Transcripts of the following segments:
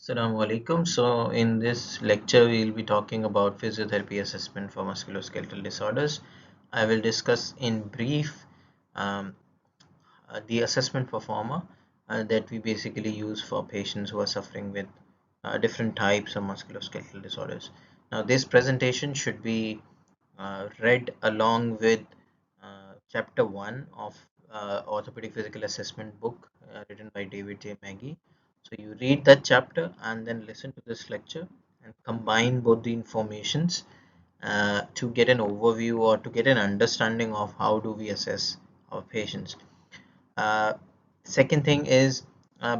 Assalamu alaikum. So, in this lecture, we will be talking about physiotherapy assessment for musculoskeletal disorders. I will discuss in brief um, the assessment performer that we basically use for patients who are suffering with different types of musculoskeletal disorders. Now, this presentation should be read along with chapter 1 of orthopedic physical assessment book written by David J. Maggie. So you read that chapter and then listen to this lecture and combine both the informations to get an overview or to get an understanding of how do we assess our patients. uh, Second thing is,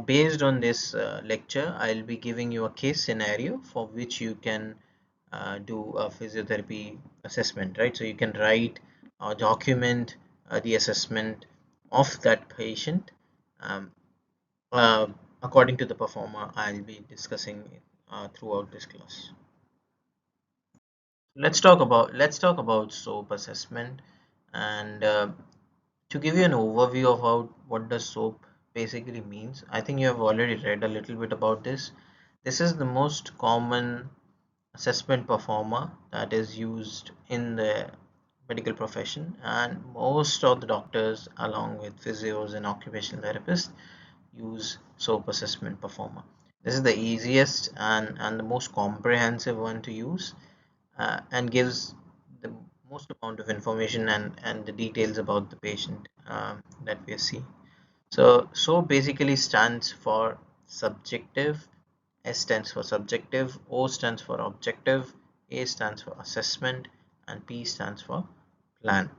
based on this lecture, I'll be giving you a case scenario for which you can do a physiotherapy assessment, right? So you can write or document the assessment of that patient um, uh, according to the performer I'll be discussing throughout this class. Let's talk about SOAP assessment, and to give you an overview of what does SOAP basically means. I think you have already read a little bit about this. This is the most common assessment performer that is used in the medical profession, and most of the doctors along with physios and occupational therapists use SOAP assessment performer. This is the easiest and the most comprehensive one to use, and gives the most amount of information and the details about the patient that we see. So basically stands for subjective, S stands for subjective, O stands for objective, A stands for assessment, and P stands for plan.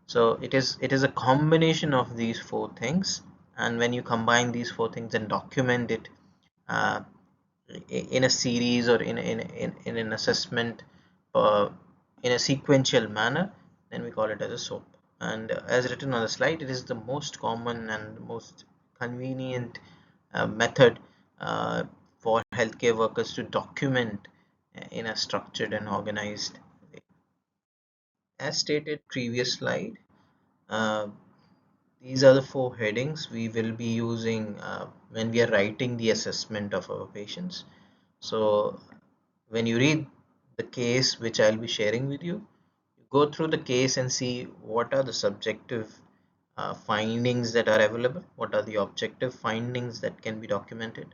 So it is a combination of these four things, and when you combine these four things and document it uh, in a series or in an assessment uh, in a sequential manner, then we call it as a SOAP. And as written on the slide, it is the most common and most convenient method uh, for healthcare workers to document in a structured and organized way. As stated previous slide, uh, these are the four headings we will be using when we are writing the assessment of our patients. So when you read the case which I'll be sharing with you, go through the case and see what are the subjective findings that are available, what are the objective findings that can be documented,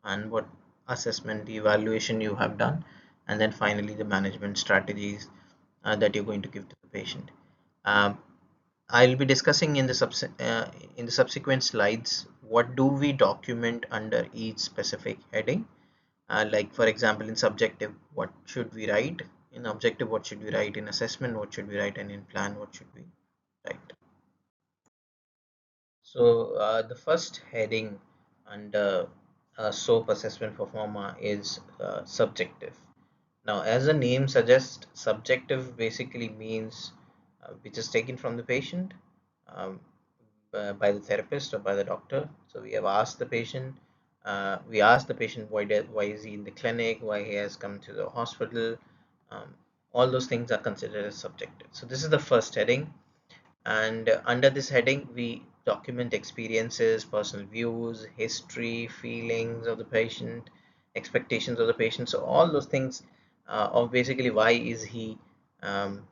and what assessment evaluation you have done, and then finally the management strategies that you're going to give to the patient. Um, I'll be discussing in the subsequent slides what do we document under each specific heading. Like for example, in subjective, what should we write? In objective, what should we write? In assessment, what should we write? And in plan, what should we write? So the first heading under SOAP assessment performer is subjective. Now, as the name suggests, subjective basically means which is taken from the patient, um, by the therapist or by the doctor. So we have asked the patient. We asked the patient why is he in the clinic, why he has come to the hospital. Um, all those things are considered as subjective. So this is the first heading, and under this heading we document experiences, personal views, history, feelings of the patient, expectations of the patient. So all those things of basically why is he um,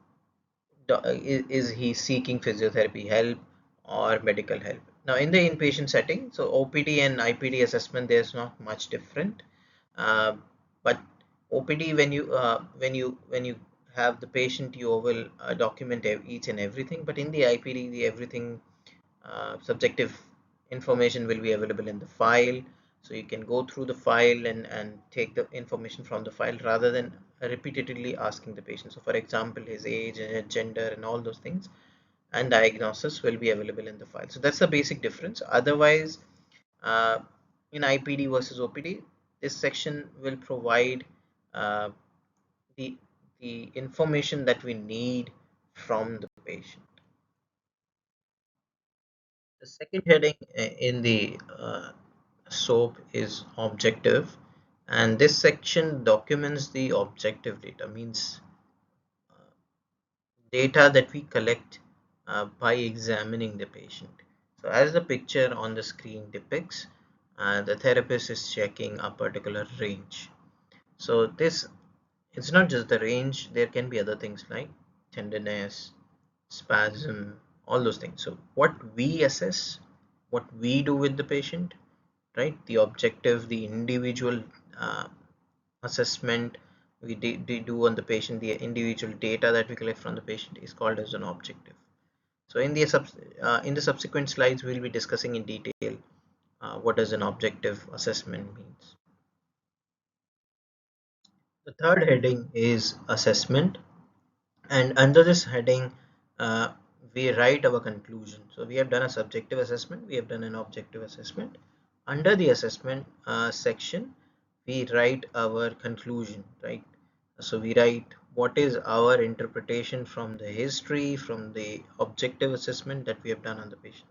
is he seeking physiotherapy help or medical help. Now in the inpatient setting, so OPD and IPD assessment, there's not much different. uh, but OPD, when you have the patient, you will document each and everything, but in the IPD, the everything subjective information will be available in the file. So you can go through the file and take the information from the file rather than repeatedly asking the patient. So for example, his age and gender and all those things and diagnosis will be available in the file. So that's the basic difference. Otherwise, uh, in IPD versus OPD, this section will provide uh, the the information that we need from the patient. The second heading in the SOAP is objective, and this section documents the objective data, means uh, data that we collect by examining the patient. So as the picture on the screen depicts, The therapist is checking a particular range. So this, it's not just the range, there can be other things like tenderness, spasm, all those things. So what we assess, what we do with the patient, right? The objective, the individual uh, assessment we do on the patient, the individual data that we collect from the patient is called as an objective. So in the subsequent slides, we'll be discussing in detail what does an objective assessment means. The third heading is assessment, and under this heading, uh, we write our conclusion. So we have done a subjective assessment, we have done an objective assessment. Under the assessment section, we write our conclusion, right? So we write what is our interpretation from the history, from the objective assessment that we have done on the patient.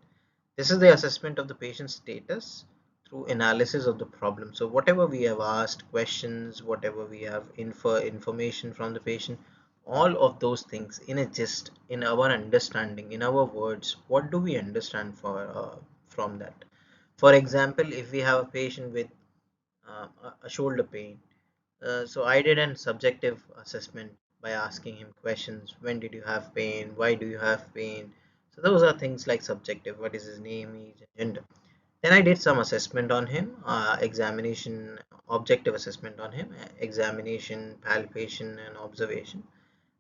This is the assessment of the patient's status through analysis of the problem. So whatever we have asked questions, whatever we have information from the patient, all of those things in a gist, in our understanding, in our words, what do we understand from that? For example, if we have a patient with a shoulder pain, so I did an subjective assessment by asking him questions. When did you have pain? Why do you have pain? So those are things like subjective. What is his name, age, and gender? Then I did some assessment on him, examination, objective assessment on him, examination, palpation, and observation.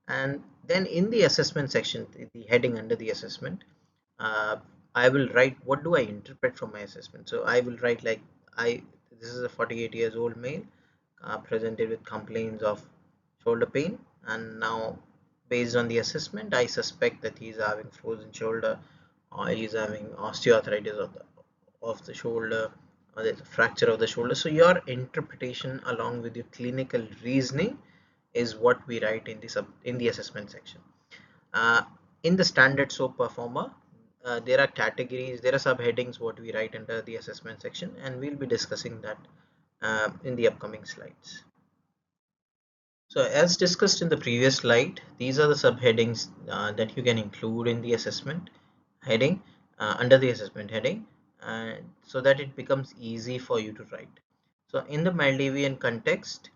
And then in the assessment section, the heading under the assessment, uh, I will write what do I interpret from my assessment. So I will write like I this is a 48 years old male presented with complaints of shoulder pain, and now based on the assessment I suspect that he's having frozen shoulder, or he's having osteoarthritis of the shoulder, or there's a fracture of the shoulder. So your interpretation along with your clinical reasoning is what we write in the assessment section. uh, in the standard SOAP performer, there are categories, there are subheadings what we write under the assessment section, and we'll be discussing that in the upcoming slides. So as discussed in the previous slide, these are the subheadings that you can include in the assessment heading, under the assessment heading, so that it becomes easy for you to write. So in the Maldivian context,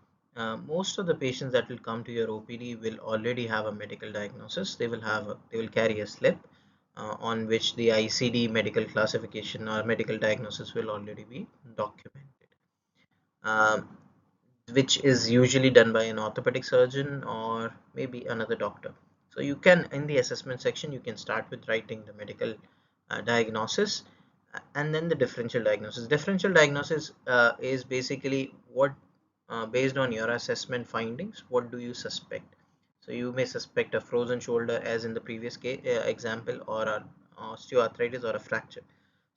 most of the patients that will come to your OPD will already have a medical diagnosis. They will carry a slip on which the ICD medical classification or medical diagnosis will already be documented. Um, which is usually done by an orthopedic surgeon or maybe another doctor. So you can, in the assessment section, you can start with writing the medical diagnosis, and then the differential diagnosis. Differential diagnosis is basically what, based on your assessment findings, what do you suspect? So you may suspect a frozen shoulder as in the previous case, example, or an osteoarthritis or a fracture.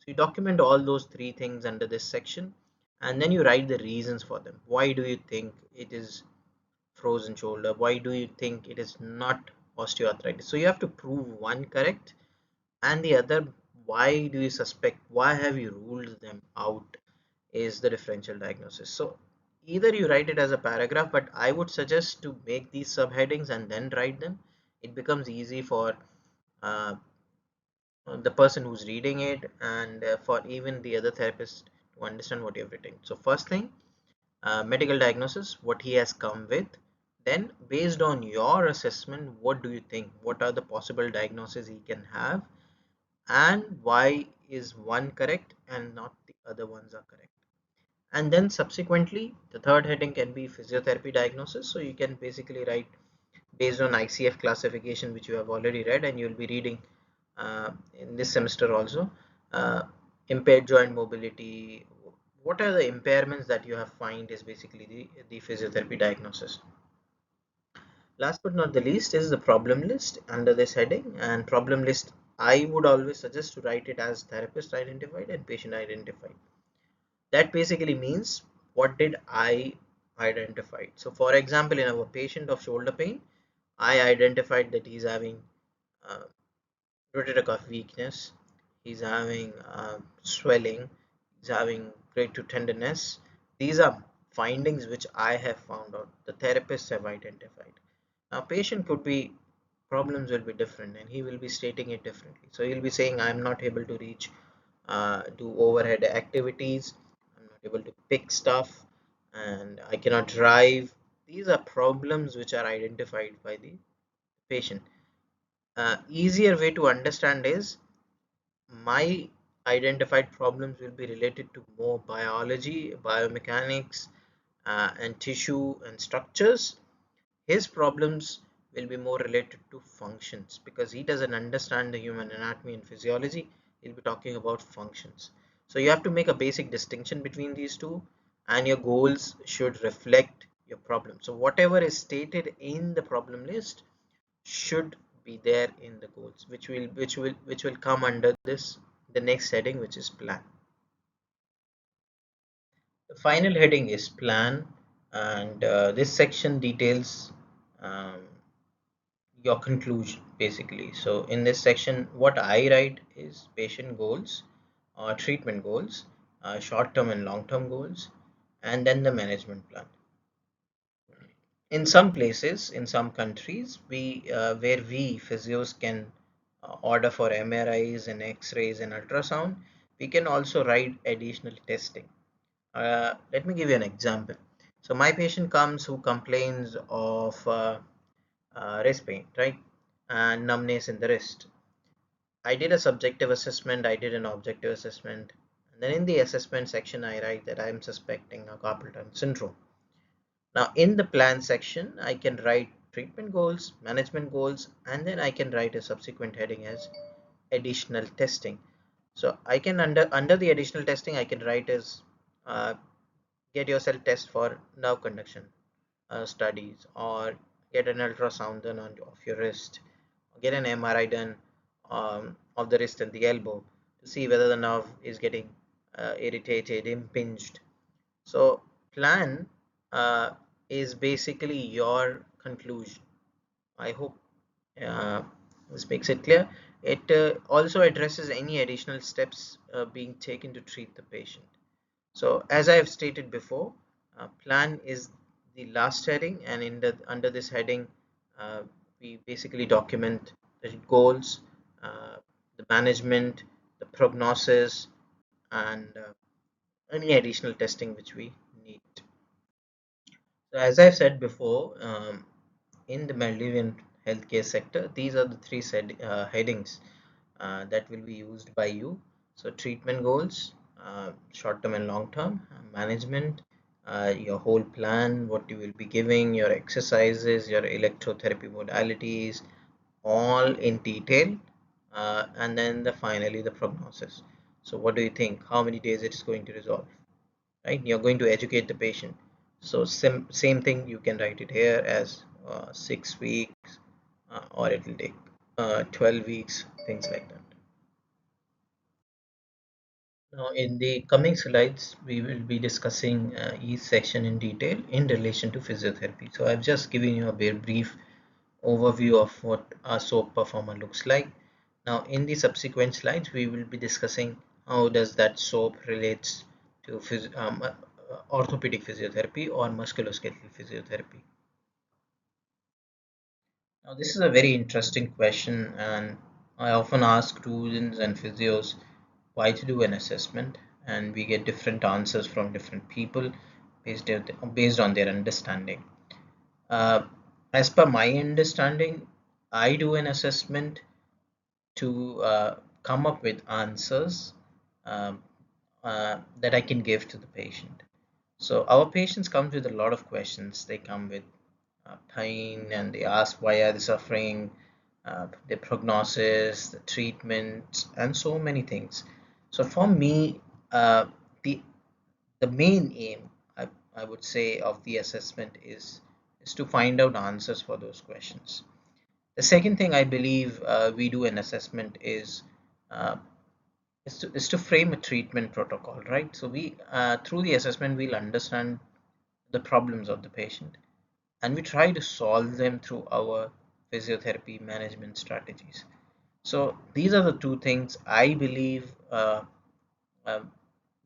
So you document all those three things under this section, and then you write the reasons for them. Why do you think it is frozen shoulder? Why do you think it is not osteoarthritis? So you have to prove one correct, and the other, why do you suspect, why have you ruled them out, is the differential diagnosis. So either you write it as a paragraph, but I would suggest to make these subheadings and then write them. It becomes easy for uh, the person who's reading it, and for even the other therapist to understand what you've written. So first thing, medical diagnosis, what he has come with. Then based on your assessment, what do you think, what are the possible diagnoses he can have, and why is one correct and not the other ones are correct. And then subsequently the third heading can be physiotherapy diagnosis. So you can basically write based on ICF classification, which you have already read and you'll be reading in this semester also. uh, Impaired joint mobility, what are the impairments that you have find, is basically the physiotherapy diagnosis. Last but not the least is the problem list under this heading. And problem list, I would always suggest to write it as therapist identified and patient identified. That basically means what did I identify. So for example, in our patient of shoulder pain, I identified that he's having uh, rotator cuff weakness, he's having swelling, he's having grade 2 tenderness. These are findings which I have found out, the therapists have identified. Now patient could be, problems will be different and he will be stating it differently. So he'll be saying I'm not able to reach do overhead activities, able to pick stuff, and I cannot drive. These are problems which are identified by the patient. Easier way to understand is my identified problems will be related to more biology, biomechanics, and tissue and structures. His problems will be more related to functions because he doesn't understand the human anatomy and physiology. He'll be talking about functions. So you have to make a basic distinction between these two, and your goals should reflect your problem. So whatever is stated in the problem list should be there in the goals, which will come under this the next heading, which is plan. The final heading is plan, and this section details um, your conclusion basically. So in this section, what I write is patient goals, treatment goals, short-term and long-term goals, and then the management plan. In some places, in some countries, we where we physios can order for MRIs and X-rays and ultrasound, we can also write additional testing. Let me give you an example. So my patient comes who complains of wrist pain, right, and numbness in the wrist. I did a subjective assessment, I did an objective assessment, and then in the assessment section, I write that I am suspecting a carpal tunnel syndrome. Now, in the plan section, I can write treatment goals, management goals, and then I can write a subsequent heading as additional testing. So I can under the additional testing, I can write as uh, get yourself test for nerve conduction studies, or get an ultrasound done of your wrist, get an MRI done of the wrist and the elbow to see whether the nerve is getting irritated, impinged. So plan uh, is basically your conclusion. I hope uh, this makes it clear. It also addresses any additional steps being taken to treat the patient. So as I have stated before, plan is the last heading, and in the under this heading, uh, we basically document the goals, uh, the management, the prognosis, and any additional testing which we need. So as I've said before, in the Maldivian healthcare sector, these are the three headings that will be used by you. So treatment goals, short term and long term, management, your whole plan, what you will be giving, your exercises, your electrotherapy modalities, all in detail, and then finally the prognosis. So what do you think? How many days it is going to resolve? Right? You're going to educate the patient. So same thing, you can write it here as 6 weeks, or it will take 12 weeks, things like that. Now, in the coming slides, we will be discussing each section in detail in relation to physiotherapy. So I've just given you a very brief overview of what a SOAP performer looks like. Now, in the subsequent slides, we will be discussing how does that SOAP relates to orthopedic physiotherapy or musculoskeletal physiotherapy. Now, this is a very interesting question, and I often ask students and physios why to do an assessment, and we get different answers from different people based on their understanding. Uh, as per my understanding, I do an assessment to come up with answers um, that I can give to the patient. So our patients come with a lot of questions. They come with pain, and they ask why are they suffering, the prognosis, the treatment, and so many things. So for me, the main aim, I would say, of the assessment is to find out answers for those questions. The second thing I believe we do an assessment uh, is to frame a treatment protocol, right? So we through the assessment we'll understand the problems of the patient, and we try to solve them through our physiotherapy management strategies. So these are the two things I believe um,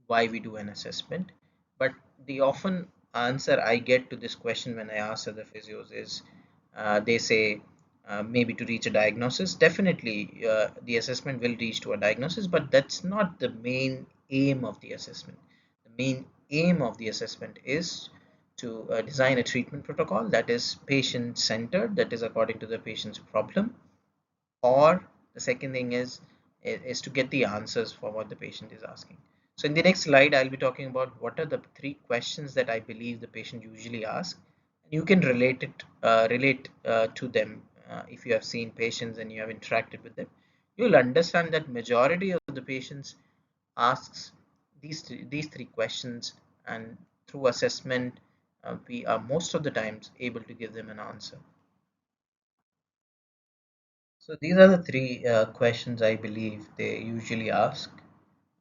why we do an assessment. But the often answer I get to this question when I ask other physios is they say maybe to reach a diagnosis. Definitely, the assessment will reach to a diagnosis, but that's not the main aim of the assessment. The main aim of the assessment is to design a treatment protocol that is patient centered, that is according to the patient's problem, or the second thing is to get the answers for what the patient is asking. So in the next slide I'll be talking about what are the three questions that I believe the patient usually asks. You can relate to them. If you have seen patients and you have interacted with them, you'll understand that majority of the patients asks these three questions, and through assessment we are most of the times able to give them an answer. So these are the three questions I believe they usually ask,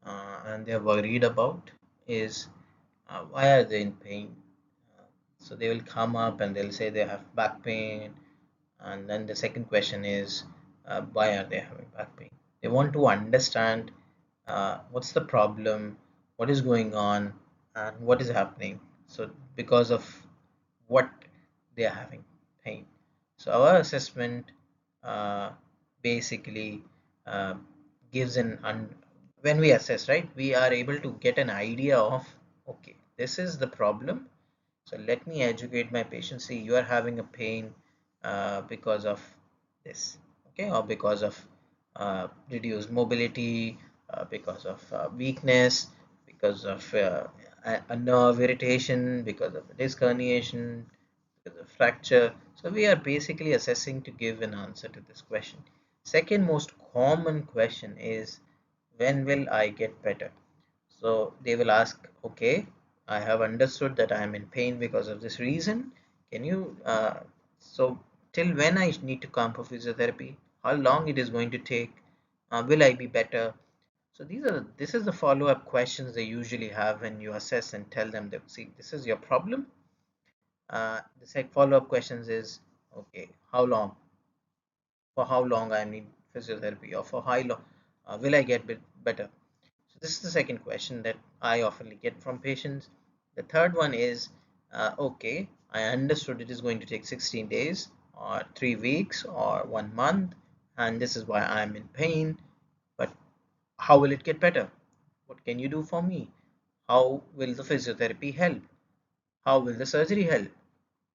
and they're worried about is why are they in pain? Uh, so they will come up and they'll say they have back pain, and then the second question is why are they having back pain? They want to understand what's the problem, what is going on, and what is happening. So because of what they are having pain. So our assessment uh, basically uh, gives when we assess, right, we are able to get an idea of, okay, this is the problem, so let me educate my patient. See, you are having a pain because of this, okay, or because of reduced mobility, because of weakness, because of a nerve irritation, because of a disc herniation, because of fracture. So we are basically assessing to give an answer to this question. Second most common question is, when will I get better? So they will ask, okay, I have understood that I am in pain because of this reason. Can you, so till when I need to come for physiotherapy? How long it is going to take? Will I be better? So this is the follow-up questions they usually have when you assess and tell them that, see, this is your problem. The follow-up questions is, okay, how long? For how long I need physiotherapy, or for how long will I get better? So this is the second question that I often get from patients. The third one is, okay, I understood it is going to take 16 days or 3 weeks or 1 month, and this is why I'm in pain, but how will it get better? What can you do for me? How will the physiotherapy help? How will the surgery help?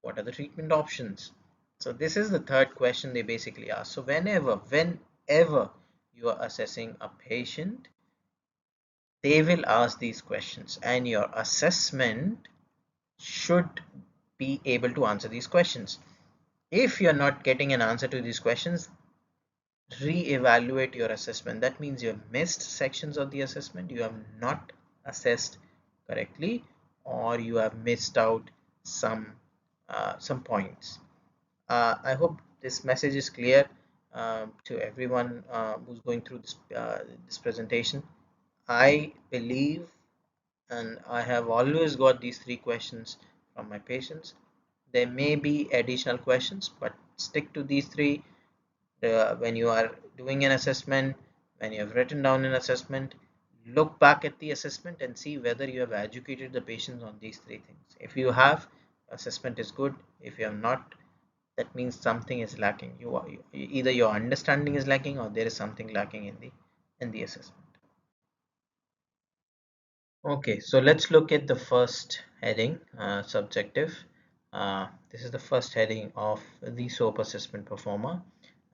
What are the treatment options? So this is the third question they basically ask. So whenever you are assessing a patient, they will ask these questions, and your assessment should be able to answer these questions. If you're not getting an answer to these questions, re-evaluate your assessment. That means you have missed sections of the assessment, you have not assessed correctly, or you have missed out some points. I hope this message is clear to everyone who's going through this presentation. I believe, and I have always got these three questions from my patients. There may be additional questions, but stick to these three. When you are doing an assessment, when you have written down an assessment, look back at the assessment and see whether you have educated the patients on these three things. If you have, assessment is good. If you have not, that means something is lacking. Either your understanding is lacking, or there is something lacking in the assessment. Okay, so let's look at the first heading, subjective. This is the first heading of the SOAP assessment performer,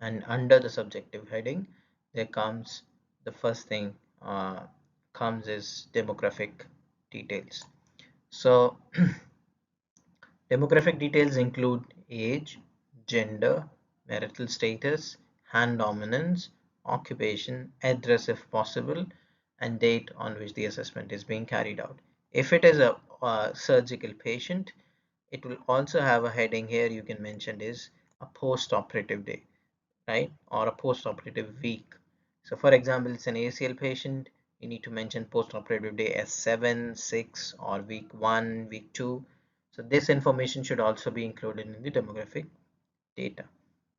and under the subjective heading, there comes the first thing comes is demographic details. So demographic details include age, gender, marital status, hand dominance, occupation, address if possible, and date on which the assessment is being carried out. If it is a surgical patient, it will also have a heading here you can mention is a post-operative day, right? Or a post-operative week. So for example, it's an ACL patient, you need to mention post-operative day as 7, 6, or week 1, week 2. So this information should also be included in the demographic data.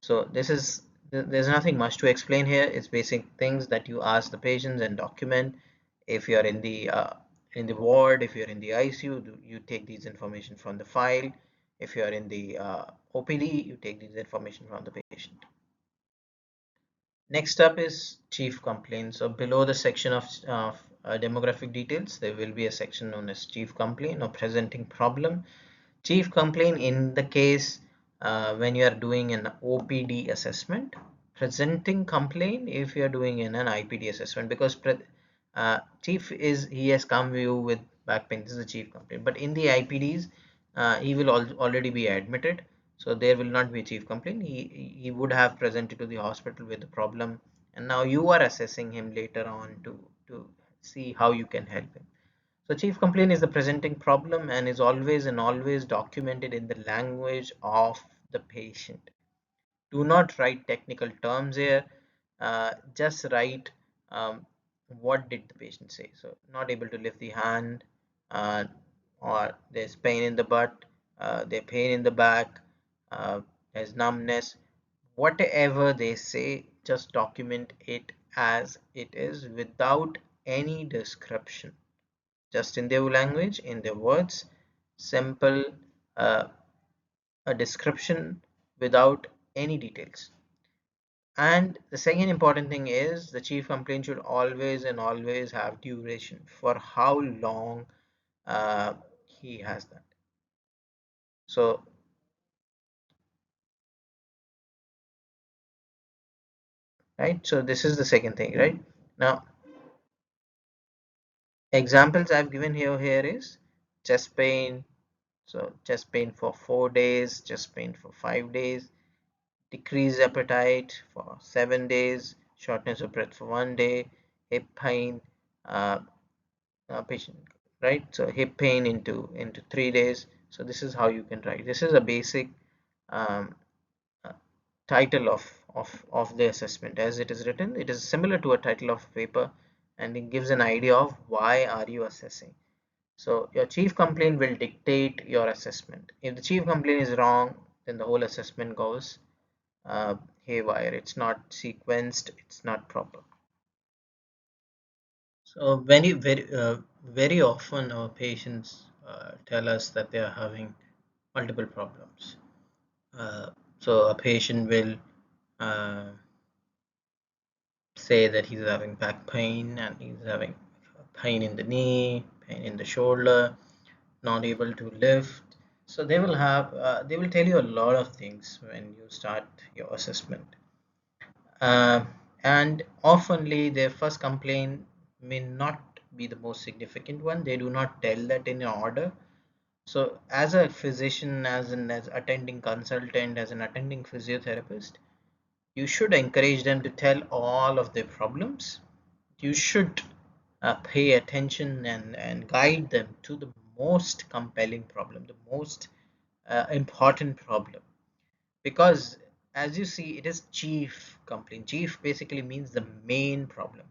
So there's nothing much to explain here. It's basic things that you ask the patients and document. If you're in the ward, if you're in the ICU, you take these information from the file. If you're in the OPD, you take these information from the patient. Next up is chief complaints. So below the section of demographic details, there will be a section known as chief complaint or presenting problem. Chief complaint in the case when you are doing an OPD assessment, presenting complaint if you are doing in an IPD assessment, because chief is he has come to you with back pain. This is the chief complaint. But in the IPDs, he will already be admitted, so there will not be a chief complaint. He would have presented to the hospital with the problem, and now you are assessing him later on to see how you can help him. So chief complaint is the presenting problem and is always and always documented in the language of the patient. Do not write technical terms here. Just write what did the patient say. So not able to lift the hand, uh, or there's pain in the butt, there's pain in the back, there's numbness. Whatever they say, just document it as it is without any description, just in their language, in their words, simple, uh, a description without any details. And the second important thing is the chief complaint should always and always have duration, for how long uh, he has that. So, right, so this is the second thing, right? Now, examples I've given here is chest pain. So chest pain for 4 days, chest pain for 5 days, decreased appetite for 7 days, shortness of breath for 1 day, hip pain, uh, patient, right? So hip pain into 3 days. So this is how you can write. This is a basic um, uh, title of the assessment as it is written. It is similar to a title of paper, and it gives an idea of why are you assessing. So your chief complaint will dictate your assessment. If the chief complaint is wrong, then the whole assessment goes haywire. It's not sequenced, it's not proper. So very often our patients tell us that they are having multiple problems. So a patient will uh, say that he's having back pain and he's having pain in the knee, pain in the shoulder, not able to lift. So they will tell you a lot of things when you start your assessment. Uh, and oftenly their first complaint may not be the most significant one. They do not tell that in order. So as a physician, as attending consultant, as an attending physiotherapist, you should encourage them to tell all of their problems. You should pay attention and guide them to the most compelling problem, the most important problem, because as you see, it is chief complaint. Chief basically means the main problem.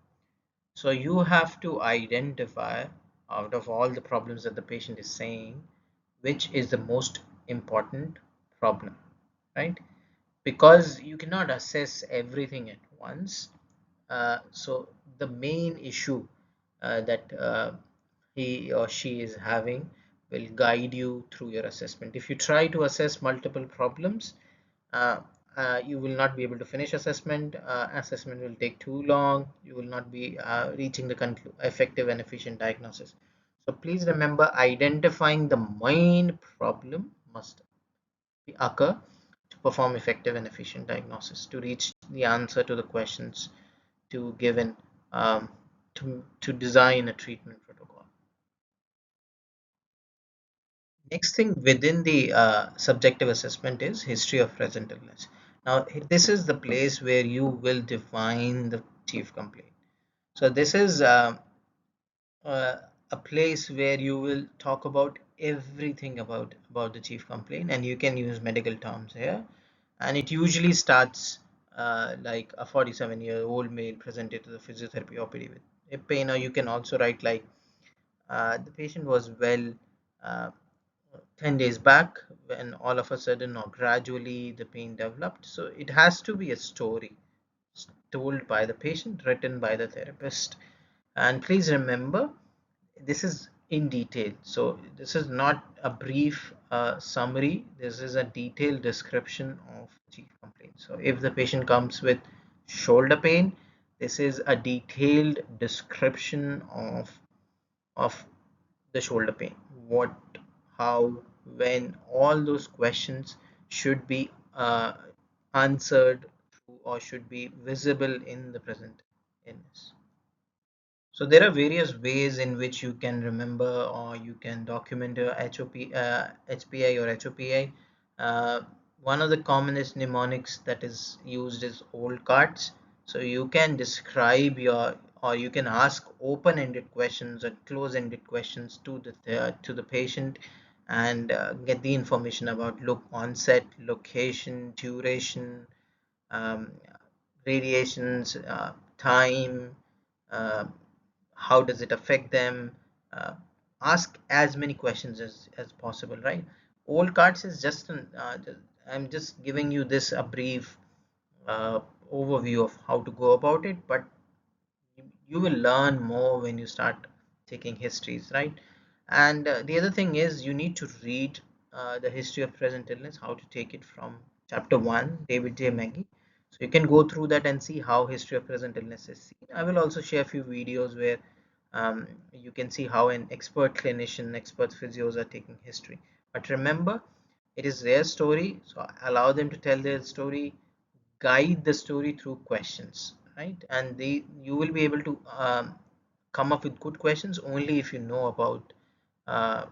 So you have to identify out of all the problems that the patient is saying, which is the most important problem, right? Because you cannot assess everything at once. So the main issue that he or she is having will guide you through your assessment. If you try to assess multiple problems, uh, you will not be able to finish assessment. Assessment will take too long. You will not be reaching the effective and efficient diagnosis. So please remember, identifying the main problem must occur to perform effective and efficient diagnosis, to reach the answer to the questions, to given to design a treatment protocol. Next thing within the subjective assessment is history of present illness. Now this is the place where you will define the chief complaint. So this is uh, a place where you will talk about everything about the chief complaint, and you can use medical terms here. And it usually starts like a 47-year-old male presented to the physiotherapy OPD with hip pain, or you can also write like the patient was well uh, 10 days back, when all of a sudden or gradually the pain developed. So it has to be a story told by the patient, written by the therapist. And please remember, this is in detail. So this is not a brief summary. This is a detailed description of chief complaint. So if the patient comes with shoulder pain, This is a detailed description of the shoulder pain. What, how, when, all those questions should be answered through or should be visible in the present illness. So there are various ways in which you can remember or you can document your HPI or HOPI. Uh, One of the commonest mnemonics that is used is old cards. So you can describe your or you can ask open-ended questions or close-ended questions to the patient and get the information about look onset, location, duration, um, radiations, time, uh, how does it affect them. uh, Ask as many questions as possible, right? Old cards is just I'm just giving you this a brief uh, overview of how to go about it, but you will learn more when you start taking histories, right? And the other thing is you need to read the history of present illness, how to take it from chapter 1, David J. Maggie. So you can go through that and see how history of present illness is seen. I will also share a few videos where you can see how an expert clinician, expert physios are taking history. But remember, it is their story, so allow them to tell their story, guide the story through questions, right? And you will be able to come up with good questions only if you know about uh,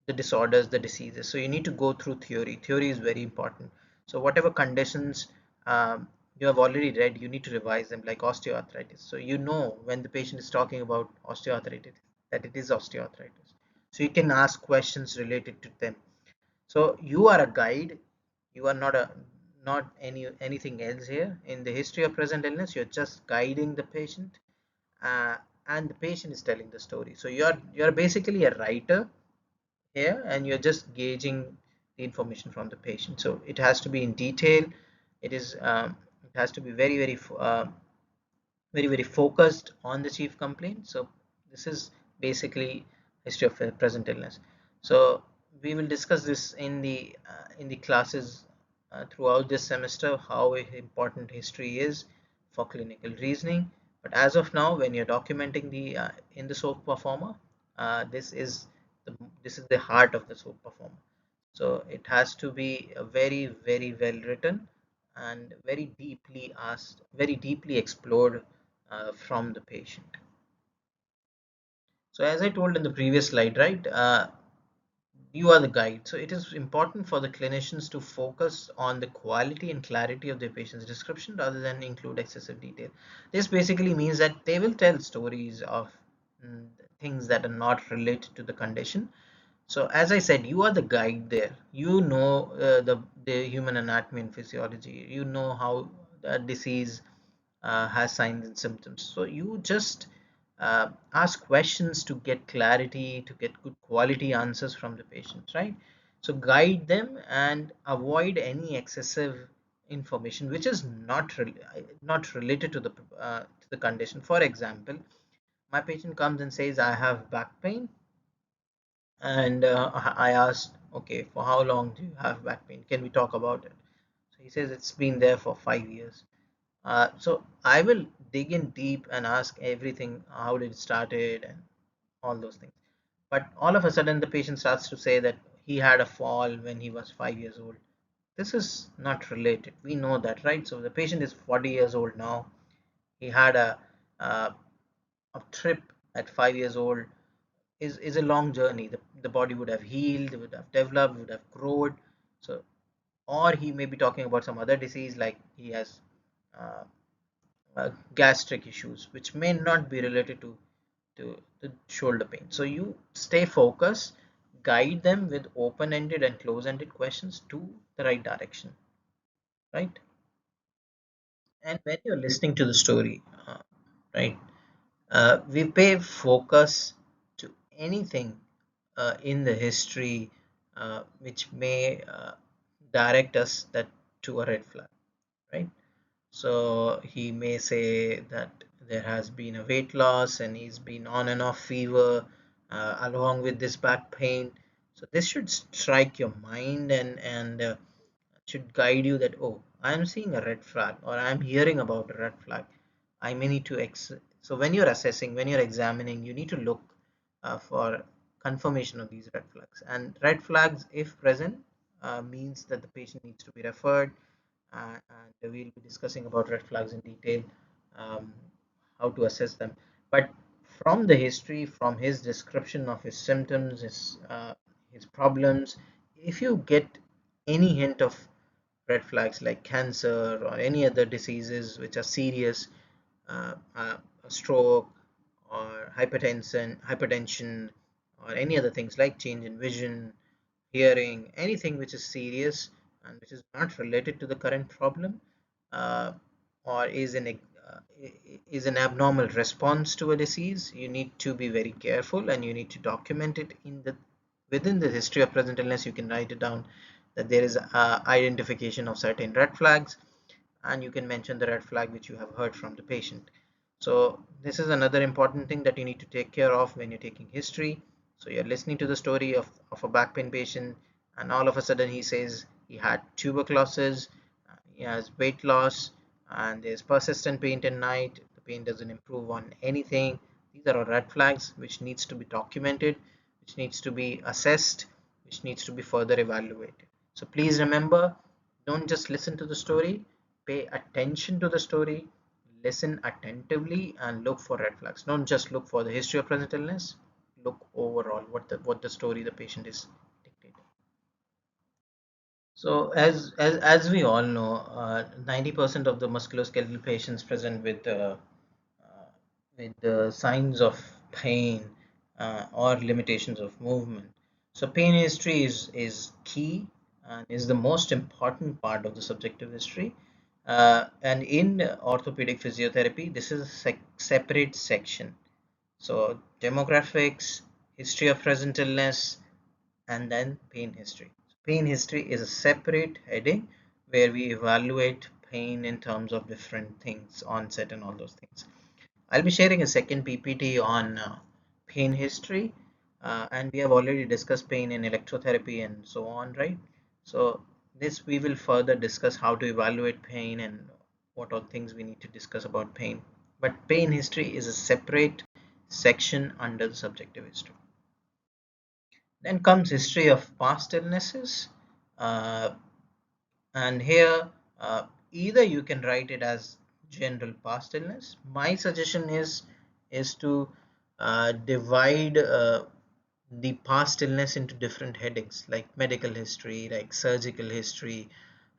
the disorders, the diseases. So you need to go through theory. Theory is very important. So whatever conditions you have already read, you need to revise them, like osteoarthritis. So you know when the patient is talking about osteoarthritis that it is osteoarthritis. So you can ask questions related to them. So you are a guide. You are not anything else here. In the history of present illness, you're just guiding the patient, uh, and the patient is telling the story. So you're basically a writer here, and you're just gauging the information from the patient. So it has to be in detail. It has to be very focused on the chief complaint. So this is basically history of present illness. So we will discuss this in the classes throughout this semester, how important history is for clinical reasoning. But as of now, when you're documenting the in the soap performer, this is this is the heart of the soap performer. So it has to be very well written and very deeply explored from the patient. So as I told in the previous slide, right, you are the guide. So it is important for the clinicians to focus on the quality and clarity of their patient's description rather than include excessive detail. This basically means that they will tell stories of mm, things that are not related to the condition. So as I said, you are the guide there. You know the human anatomy and physiology. You know how the disease has signs and symptoms. So you just ask questions to get clarity, to get good quality answers from the patients, right? So guide them and avoid any excessive information which is not related to the condition. For example, my patient comes and says, I have back pain, and I asked, okay, for how long do you have back pain? Can we talk about it? So he says it's been there for 5 years. So I will dig in deep and ask everything, how did it started and all those things. But all of a sudden, the patient starts to say that he had a fall when he was 5 years old. This is not related. We know that, right? So the patient is 40 years old now. He had uh, a trip at 5 years old. Is a long journey. The body would have healed, would have developed, would have grown. So, or he may be talking about some other disease like he has uh, gastric issues, which may not be related to the shoulder pain. So you stay focused, guide them with open-ended and close-ended questions to the right direction, right? And when you're listening to the story, right, we pay focus to anything in the history which may direct us that to a red flag, right? So he may say that there has been a weight loss and he's been on and off fever along with this back pain. So this should strike your mind and should guide you that, oh, I'm seeing a red flag or I'm hearing about a red flag. I may need to so when you're assessing, when you're examining, you need to look for confirmation of these red flags. And red flags, if present, means that the patient needs to be referred, and we'll be discussing about red flags in detail, um, how to assess them. But from the history, from his description of his symptoms, his problems, if you get any hint of red flags like cancer or any other diseases which are serious, a stroke or hypertension, or any other things like change in vision, hearing, anything which is serious and which is not related to the current problem, uh, or is an abnormal response to a disease, you need to be very careful and you need to document it in the within the history of present illness. You can write it down that there is identification of certain red flags, and you can mention the red flag which you have heard from the patient. So this is another important thing that you need to take care of when you're taking history. So you're listening to the story of a back pain patient, and all of a sudden he says he had tuberculosis, he has weight loss, and there's persistent pain at night. The pain doesn't improve on anything. These are all red flags which needs to be documented, which needs to be assessed, which needs to be further evaluated. So please remember, don't just listen to the story, pay attention to the story, listen attentively, and look for red flags. Don't just look for the history of present illness, look overall what the story the patient is dictating. So as we all know, 90% of the musculoskeletal patients present uh, with the signs of pain or limitations of movement. So pain history is key and is the most important part of the subjective history. And in orthopedic physiotherapy, this is a separate section. So demographics, history of present illness, and then pain history. Pain history is a separate heading where we evaluate pain in terms of different things, onset and all those things. I'll be sharing a second PPT on pain history, and we have already discussed pain in electrotherapy and so on, right? So this we will further discuss how to evaluate pain and what all things we need to discuss about pain. But pain history is a separate section under the subjective history. Then comes history of past illnesses, uh, and here either you can write it as general past illness. My suggestion is to divide the past illness into different headings like medical history, like surgical history,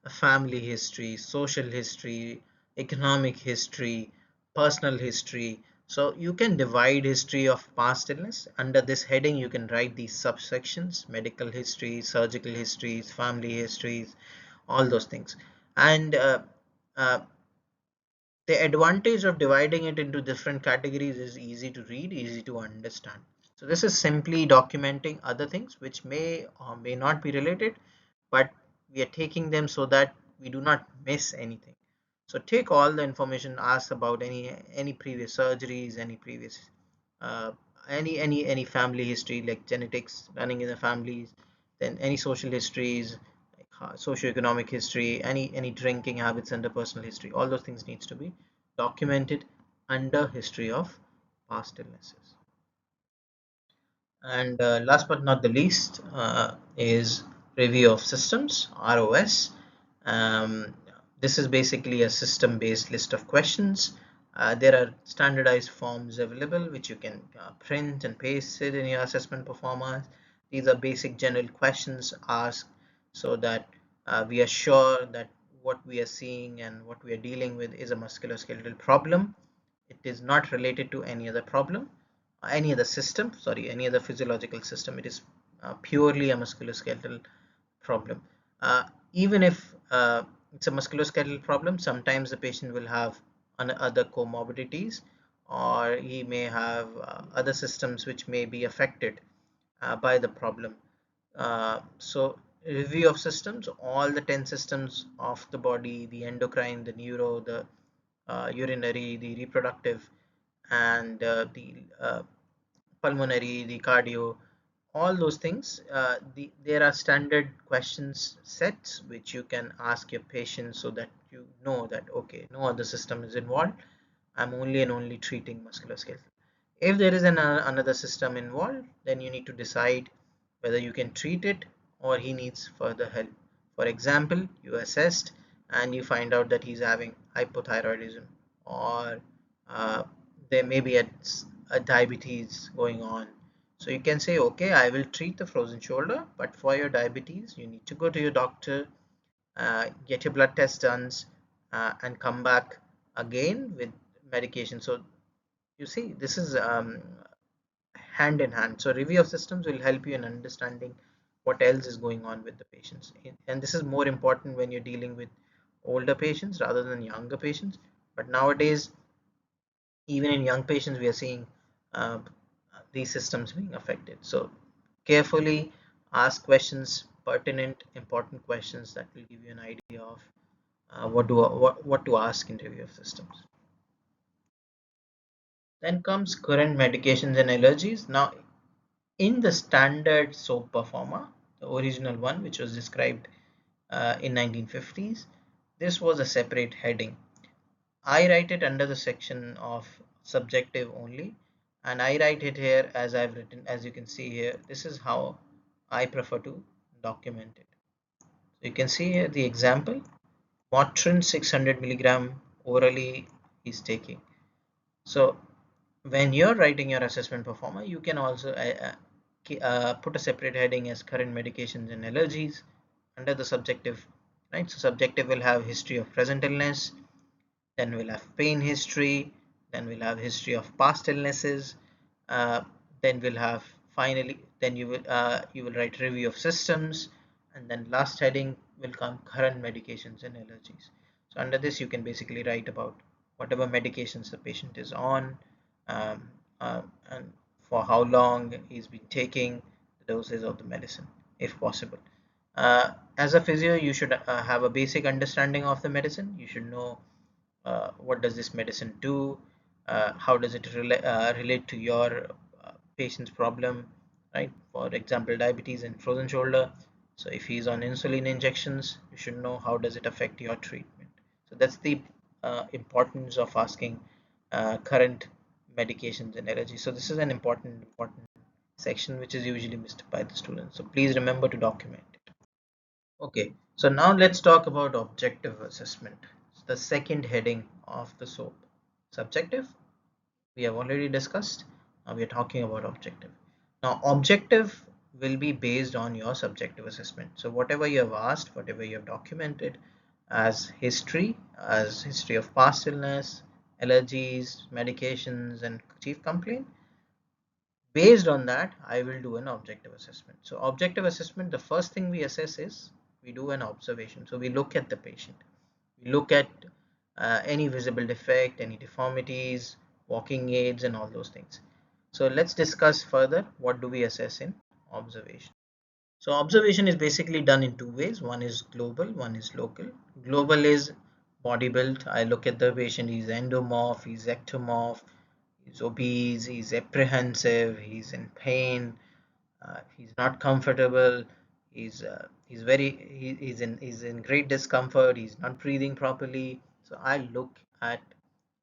family history, social history, economic history, personal history. So you can divide history of past illness. Under this heading, you can write these subsections: medical history, surgical histories, family histories, all those things. And uh, the advantage of dividing it into different categories is easy to read, easy to understand. So this is simply documenting other things which may or may not be related, but we are taking them so that we do not miss anything. So take all the information, ask about any previous surgeries, any previous uh, any family history like genetics running in the families, then any social histories, like socioeconomic history, any drinking habits under personal history. All those things needs to be documented under history of past illnesses. And last but not the least is review of systems, ROS. Um, this is basically a system-based list of questions. There are standardized forms available which you can print and paste it in your assessment performance. These are basic general questions asked so that we are sure that what we are seeing and what we are dealing with is a musculoskeletal problem. It is not related to any other problem, any other system, sorry, any other physiological system. It is purely a musculoskeletal problem. Even if it's a musculoskeletal problem, sometimes the patient will have other comorbidities, or he may have other systems which may be affected by the problem. So review of systems, all the 10 systems of the body: the endocrine, the neuro, the urinary, the reproductive, and the pulmonary, the cardio, all those things. There are standard questions sets which you can ask your patient so that you know that okay, no other system is involved. I'm only and only treating musculoskeletal. If there is another system involved, then you need to decide whether you can treat it or he needs further help. For example, you assessed and you find out that he's having hypothyroidism, or uh, there may be a diabetes going on. So you can say, okay, I will treat the frozen shoulder, but for your diabetes, you need to go to your doctor, get your blood test done, and come back again with medication. So you see, this is hand in hand. So review of systems will help you in understanding what else is going on with the patients. And this is more important when you're dealing with older patients rather than younger patients. But nowadays, even in young patients, we are seeing uh, these systems being affected. So carefully ask questions, pertinent, important questions that will give you an idea of what to ask in review of systems. Then comes current medications and allergies. Now, in the standard soap performer, the original one, which was described in 1950s, this was a separate heading. I write it under the section of subjective only, and I write it here as I've written. As you can see here, this is how I prefer to document it. So you can see here the example. Motrin 600 milligram orally is taking. So when you're writing your assessment performer, you can also put a separate heading as current medications and allergies under the subjective, right? So subjective will have history of present illness, then we'll have pain history, then we'll have history of past illnesses, uh, then we'll have finally, then you will write review of systems, and then last heading will come current medications and allergies. So under this you can basically write about whatever medications the patient is on, um, and for how long he's been taking the doses of the medicine if possible. As a physio, you should have a basic understanding of the medicine. You should know what does this medicine do, how does it relate to your patient's problem, right? For example, diabetes and frozen shoulder. So if he's on insulin injections, you should know how does it affect your treatment. So that's the importance of asking current medications and allergies. So this is an important section which is usually missed by the students. So please remember to document it. Okay, so now let's talk about objective assessment. It's the second heading of the SOAP. Subjective, we have already discussed. Now we are talking about objective. Now, objective will be based on your subjective assessment. So, whatever you have asked, whatever you have documented as history of past illness, allergies, medications, and chief complaint, based on that I will do an objective assessment. So objective assessment, the first thing we assess is we do an observation. So we look at the patient, we look at any visible defect, any deformities, walking aids, and all those things. So let's discuss further what do we assess in observation. So observation is basically done in two ways. One is global, one is local. Global is body build. I look at the patient, he's endomorph, he's ectomorph, he's obese, he's apprehensive, he's in pain, he's not comfortable, he's in great discomfort, he's not breathing properly. So I look at,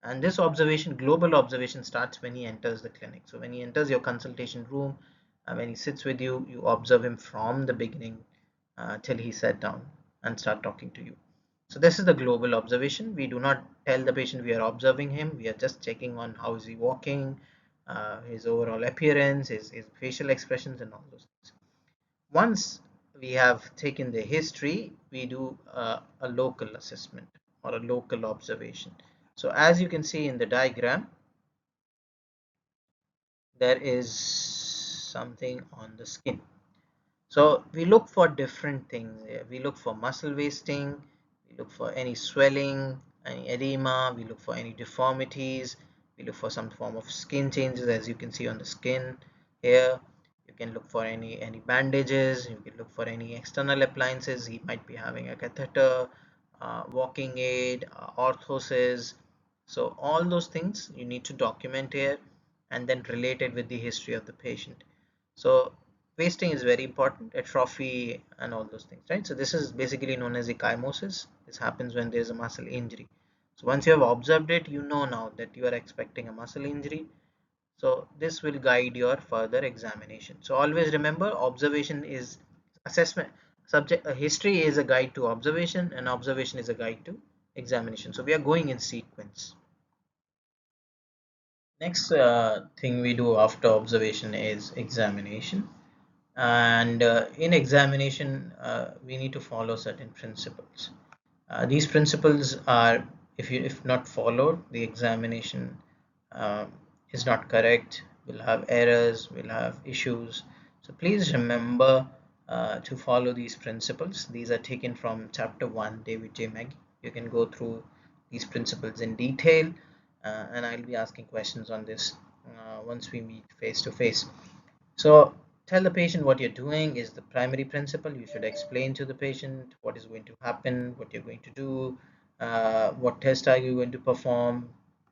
and this observation, global observation, starts when he enters the clinic. So when he enters your consultation room, when he sits with you, you observe him from the beginning till he sat down and start talking to you. So this is the global observation. We do not tell the patient we are observing him. We are just checking on how is he walking, his overall appearance, his facial expressions, and all those things. Once we have taken the history, we do a local assessment or a local observation. So as you can see in the diagram, there is something on the skin. So we look for different things here. We look for muscle wasting, we look for any swelling, any edema, we look for any deformities, we look for some form of skin changes as you can see on the skin here. You can look for any bandages, you can look for any external appliances. He might be having a catheter, walking aid, orthosis. So all those things you need to document here and then relate it with the history of the patient. So wasting is very important, atrophy and all those things, right? So this is basically known as ecchymosis. This happens when there is a muscle injury. So once you have observed it, you know now that you are expecting a muscle injury. So this will guide your further examination. So always remember, observation is assessment. Subject history is a guide to observation, and observation is a guide to examination. So we are going in sequence. Next thing we do after observation is examination. And in examination, we need to follow certain principles. These principles are, if not followed, the examination um, is not correct. We'll have errors, we'll have issues. So please remember to follow these principles. These are taken from chapter 1, David J. Maggie. You can go through these principles in detail, and I'll be asking questions on this once we meet face to face. So tell the patient what you're doing is the primary principle. You should explain to the patient what is going to happen, what you're going to do, what test are you going to perform,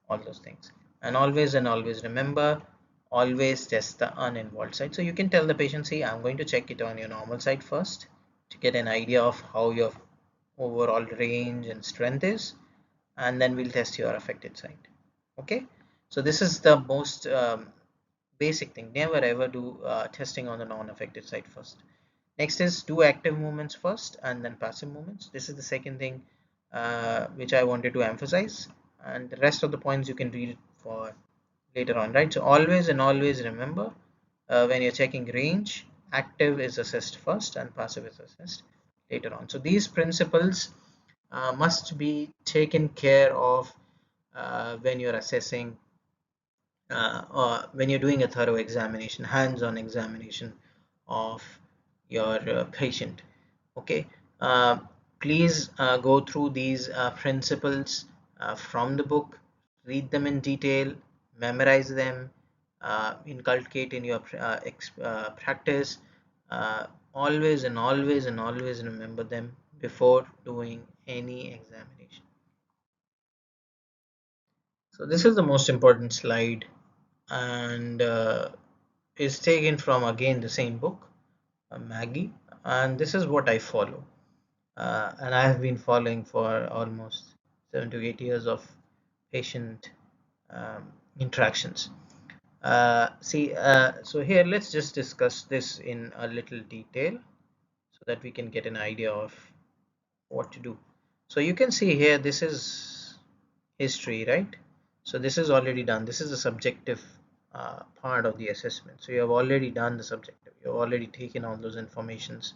all those things. And always remember, always test the uninvolved side. So you can tell the patient, see, I'm going to check it on your normal side first to get an idea of how your overall range and strength is, and then we'll test your affected side. Okay, so this is the most basic thing. Never ever do testing on the non-affected side first. Next is do active movements first and then passive movements. This is the second thing which I wanted to emphasize, and the rest of the points you can read it for later on, right? So always and always remember, when you're checking range, active is assessed first and passive is assessed later on. So these principles must be taken care of when you're assessing, or when you're doing a thorough examination, hands-on examination of your patient. Okay, uh, please go through these principles from the book, read them in detail, memorize them, inculcate in your practice. Always and always and always remember them before doing any examination. So this is the most important slide, and is taken from again the same book, Maggie, and this is what I follow, and I have been following for almost 7 to 8 years of patient interactions. So here let's just discuss this in a little detail so that we can get an idea of what to do. So you can see here, this is history, right? So this is already done. This is a subjective part of the assessment. So you have already done the subjective. You have already taken all those informations,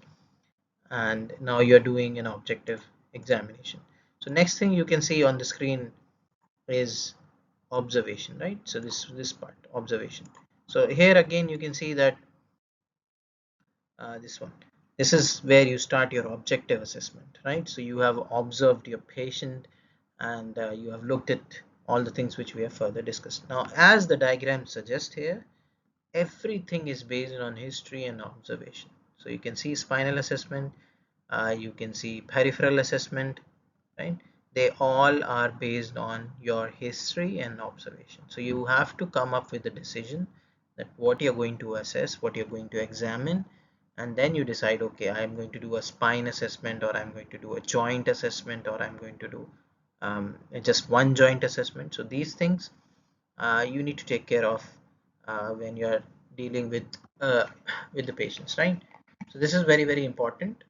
and now you're doing an objective examination. So next thing you can see on the screen is observation, right? So this part, observation. So here again you can see that this one, this is where you start your objective assessment, right? So you have observed your patient, and you have looked at all the things which we have further discussed. Now, as the diagram suggests here, everything is based on history and observation. So you can see spinal assessment, you can see peripheral assessment, right? They all are based on your history and observation. So you have to come up with a decision that what you're going to assess, what you're going to examine, and then you decide, okay, I'm going to do a spine assessment, or I'm going to do a joint assessment, or I'm going to do just one joint assessment. So these things you need to take care of when you're dealing uh, with the patients, right? So this is very, very important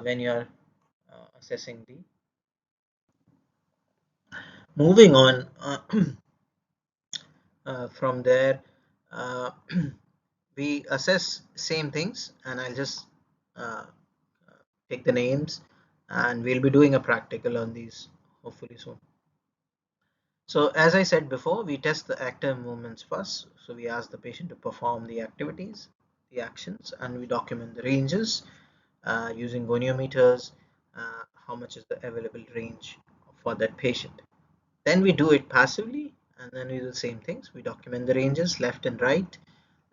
when you're assessing the. Moving on from there, uh, we assess same things, and I'll just uh, take the names, and we'll be doing a practical on these hopefully soon. So as I said before, we test the active movements first. So we ask the patient to perform the activities, the actions, and we document the ranges using goniometers, how much is the available range for that patient. Then we do it passively, and then we do the same things. We document the ranges left and right,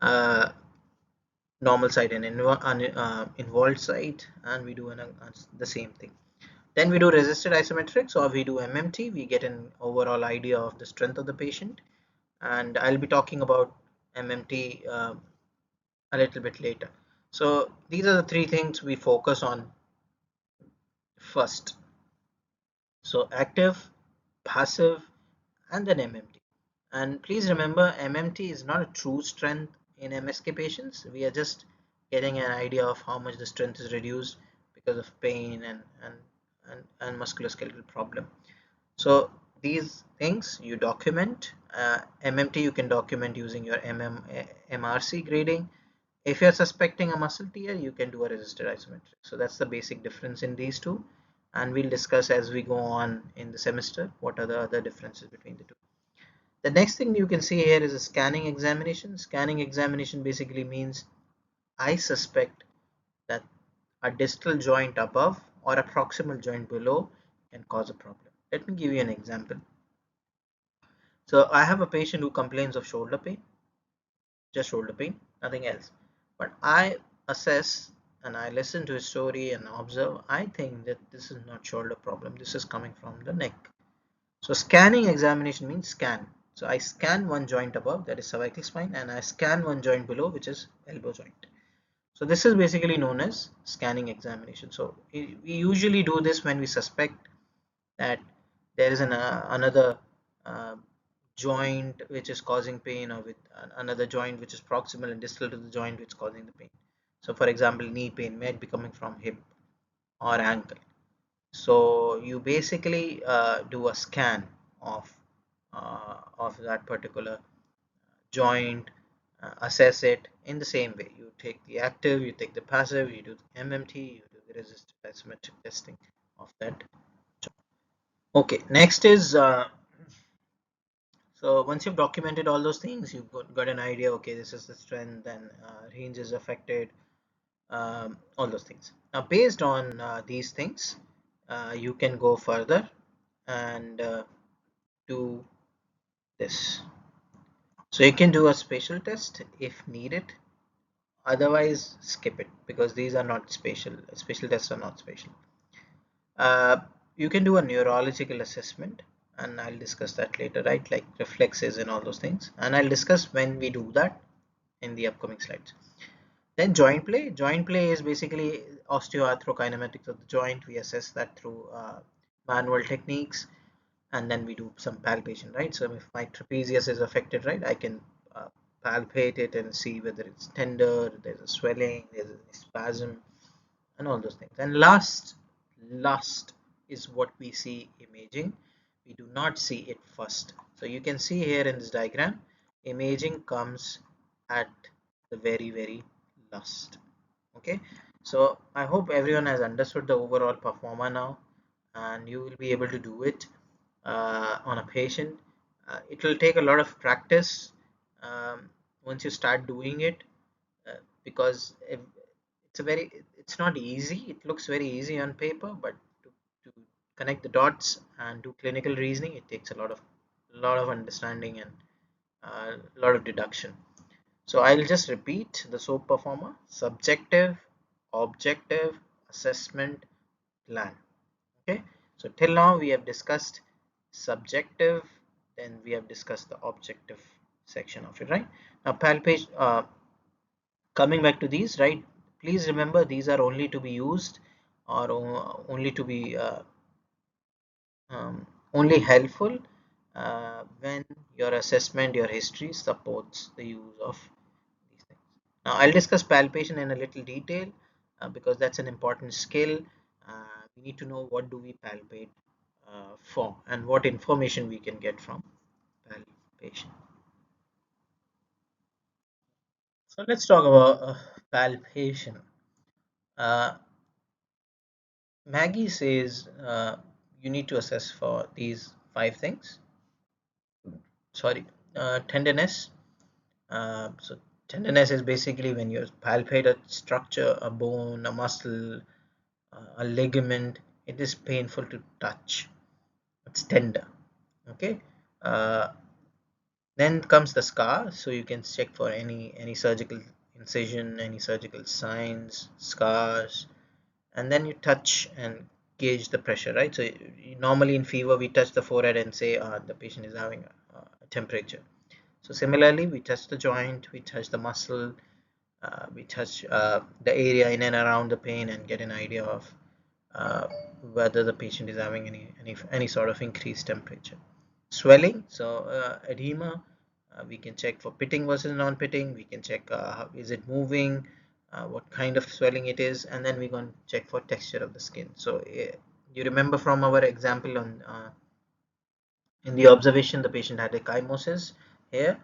uh, normal side and involved side, and we do the same thing. Then we do resisted isometrics, or we do MMT. We get an overall idea of the strength of the patient, and I'll be talking about MMT a little bit later. So these are the three things we focus on first. So active, passive, and then MMT. And please remember, MMT is not a true strength in MSK patients. We are just getting an idea of how much the strength is reduced because of pain and musculoskeletal problem. So these things you document. MMT you can document using your MRC grading. If you're suspecting a muscle tear, you can do a resisted isometric. So that's the basic difference in these two. And we'll discuss as we go on in the semester what are the other differences between the two. The next thing you can see here is a scanning examination. Scanning examination basically means I suspect that a distal joint above or a proximal joint below can cause a problem. Let me give you an example. So I have a patient who complains of shoulder pain, just shoulder pain, nothing else. But I assess and I listen to his story and observe. I think that this is not shoulder problem. This is coming from the neck. So scanning examination means scan. So I scan one joint above, that is cervical spine, and I scan one joint below, which is elbow joint. So this is basically known as scanning examination. So we usually do this when we suspect that there is another uh, joint which is causing pain, or with another joint which is proximal and distal to the joint which is causing the pain. So for example, knee pain might be coming from hip or ankle. So you basically do a scan of that particular joint, assess it in the same way. You take the active, you take the passive, you do the MMT, you do the resistive isometric testing of that. Okay, next is so once you've documented all those things, you've got an idea. Okay, this is the strength and range is affected, all those things. Now, based on these things, you can go further and do this. So you can do a spatial test if needed. Otherwise, skip it because these are not spatial. Spatial tests are not spatial. Uh, you can do a neurological assessment, and I'll discuss that later, right? Like reflexes and all those things. And I'll discuss when we do that in the upcoming slides. Then joint play. Joint play is basically osteoarthrokinematics of the joint. We assess that through manual techniques, and then we do some palpation, right? So if my trapezius is affected, right, I can uh, palpate it and see whether it's tender, there's a swelling, there's a spasm, and all those things. And last is what we see imaging. We do not see it first. So you can see here in this diagram, imaging comes at the very last. Okay, so I hope everyone has understood the overall performer now, and you will be able to do it on a patient. It will take a lot of practice once you start doing it, because it's a very it's not easy. It looks very easy on paper, but to connect the dots and do clinical reasoning, it takes a lot of understanding and a lot of deduction. So I'll just repeat the SOAP performer: subjective, objective, assessment, plan. Okay, so till now we have discussed subjective, then we have discussed the objective section of it, right? Now palpation, coming back to these, right, please remember these are only to be used, or only to be only helpful when your assessment, your history supports the use of these things. Now I'll discuss palpation in a little detail because that's an important skill. We need to know what do we palpate for and what information we can get from palpation. So let's talk about palpation. Uh, Maggie says you need to assess for these five things. Sorry, tenderness. So tenderness is basically when you palpate a structure, a bone, a muscle, a ligament. It is painful to touch. It's tender. Okay. Uh, then comes the scar. So you can check for any surgical incision, any surgical signs, scars, and then you touch and gauge the pressure, right? So normally in fever we touch the forehead and say the patient is having a temperature. So similarly, we touch the joint, we touch the muscle, we touch the area in and around the pain and get an idea of uh, whether the patient is having any sort of increased temperature. Swelling, so edema, we can check for pitting versus non-pitting. We can check is it moving, what kind of swelling it is, and then we're going to check for texture of the skin. So you remember from our example on in the observation, the patient had ecchymosis here.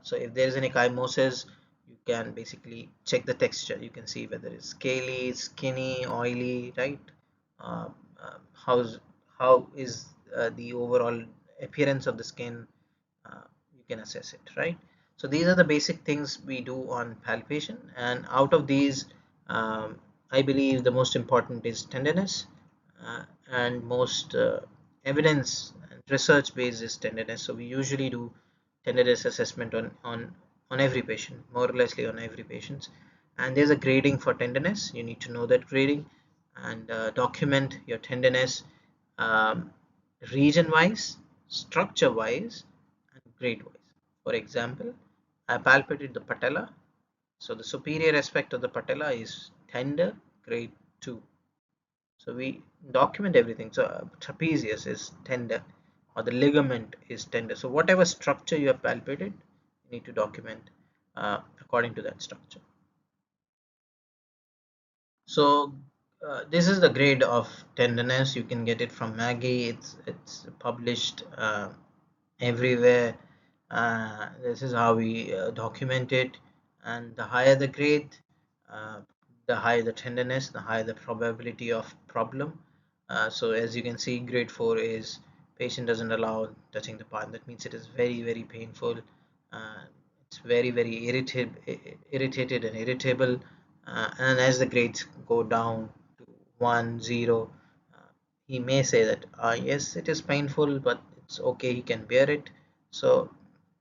So if there is an ecchymosis, you can basically check the texture. You can see whether it's scaly, skinny, oily, right? Uh, how's how is the overall appearance of the skin? You can assess it, right? So these are the basic things we do on palpation, and out of these, I believe the most important is tenderness, and most evidence and research based is tenderness. So we usually do tenderness assessment on every patient, more or lessly on every patient, and there's a grading for tenderness. You need to know that grading and document your tenderness, um, region wise, structure wise, and grade wise. For example, I palpated the patella, so the superior aspect of the patella is tender, grade 2. So we document everything. So trapezius is tender, or the ligament is tender. So whatever structure you have palpated, you need to document according to that structure. So this is the grade of tenderness. You can get it from Maggie. It's published everywhere. This is how we document it. And the higher the grade, uh, the higher the tenderness, the higher the probability of problem. So as you can see, grade 4 is patient doesn't allow touching the part. That means it is very, very painful. Uh, it's very, very irritated and irritable. And as the grades go down to 1, 0, he may say that yes, it is painful, but it's okay, he can bear it. So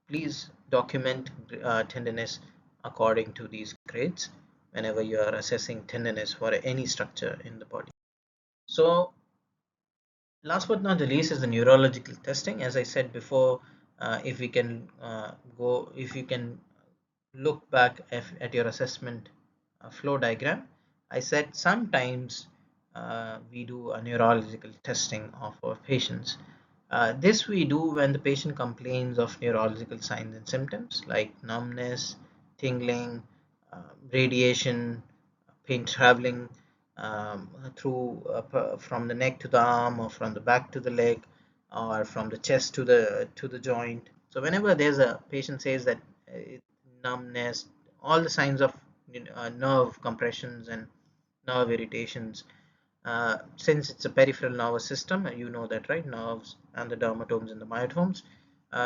please document tenderness according to these grades whenever you are assessing tenderness for any structure in the body. So last but not the least is the neurological testing. As I said before, if we can if you can look back at your assessment flow diagram, I said sometimes we do a neurological testing of our patients. This we do when the patient complains of neurological signs and symptoms like numbness, tingling, radiation, pain traveling through from the neck to the arm, or from the back to the leg, or from the chest to the joint. So whenever there's a patient says that numbness, all the signs of nerve compressions and nerve irritations, since it's a peripheral nervous system, you know that, right? Nerves and the dermatomes and the myotomes,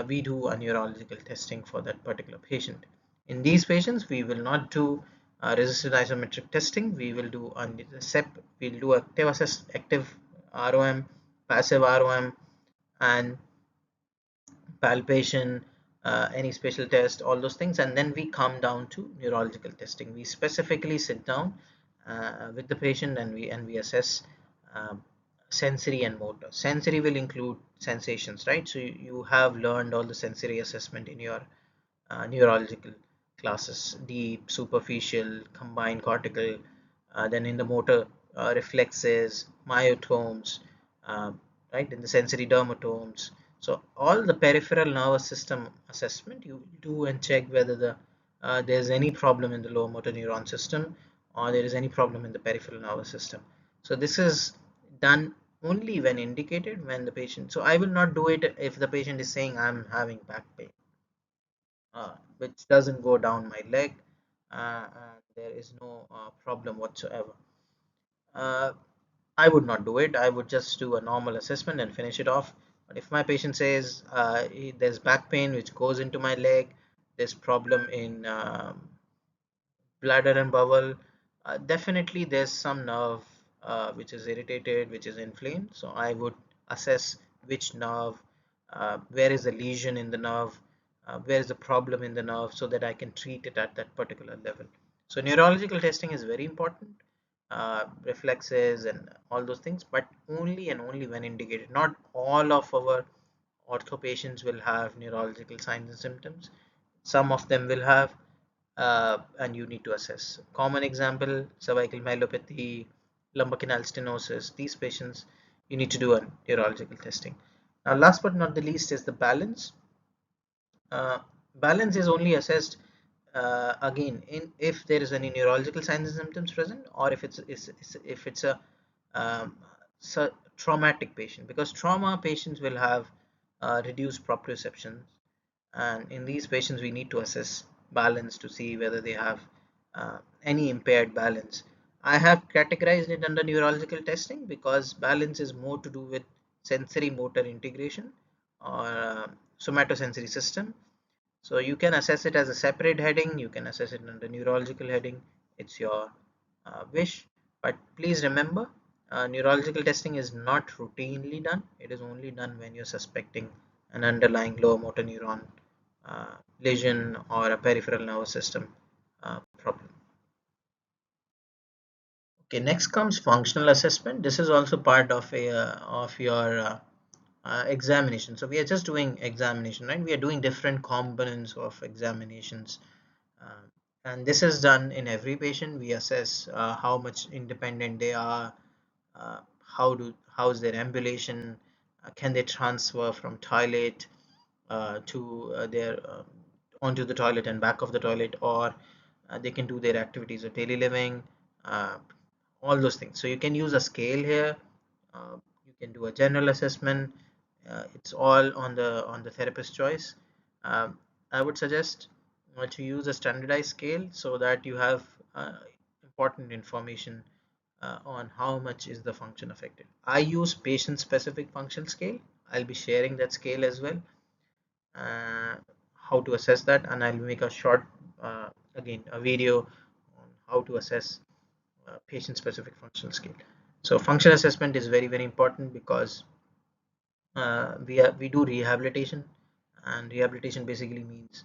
we do a neurological testing for that particular patient. In these patients, we will not do resisted isometric testing. We will do on the SEP, we'll do active ROM, passive ROM, and palpation, any special test, all those things, and then we come down to neurological testing. We specifically sit down with the patient, and we assess um, sensory and motor. Sensory will include sensations, right? So you have learned all the sensory assessment in your neurological classes: deep, superficial, combined cortical, then in the motor, reflexes, myotomes, uh, right, in the sensory dermatomes. So all the peripheral nervous system assessment you do and check whether there's any problem in the lower motor neuron system, or there is any problem in the peripheral nervous system. So this is done only when indicated, when the patient. So I will not do it if the patient is saying I'm having back pain, which doesn't go down my leg, and there is no problem whatsoever. Uh, I would not do it. I would just do a normal assessment and finish it off. But if my patient says there's back pain which goes into my leg, there's problem in bladder and bowel, definitely there's some nerve which is irritated, which is inflamed. So I would assess which nerve, where is the lesion in the nerve, where is the problem in the nerve, so that I can treat it at that particular level. So neurological testing is very important, reflexes and all those things, but only and only when indicated. Not all of our ortho patients will have neurological signs and symptoms. Some of them will have, and you need to assess. Common example: cervical myelopathy, lumbar canal stenosis, these patients, you need to do a neurological testing. Now, last but not the least is the balance. Uh, Balance is only assessed again in if there is any neurological signs and symptoms present, or if if it's a um, traumatic patient, because trauma patients will have reduced proprioception, and in these patients we need to assess balance to see whether they have any impaired balance. I have categorized it under neurological testing because balance is more to do with sensory motor integration or somatosensory system. So you can assess it as a separate heading, you can assess it under neurological heading, it's your wish. But please remember, neurological testing is not routinely done, it is only done when you're suspecting an underlying lower motor neuron lesion or a peripheral nervous system problem. Okay, next comes functional assessment. This is also part of your examination. So we are just doing examination, right? We are doing different components of examinations. Uh, and this is done in every patient. We assess how much independent they are, how is their ambulation, can they transfer from toilet to their onto the toilet and back of the toilet, or they can do their activities of daily living, uh, all those things. So you can use a scale here. You can do a general assessment. It's all on the therapist choice. I would suggest to use a standardized scale so that you have important information on how much is the function affected. I use patient specific functional scale. I'll be sharing that scale as well, uh, how to assess that, and I'll make a short again a video on how to assess patient specific functional scale. So function assessment is very important because we do rehabilitation, and rehabilitation basically means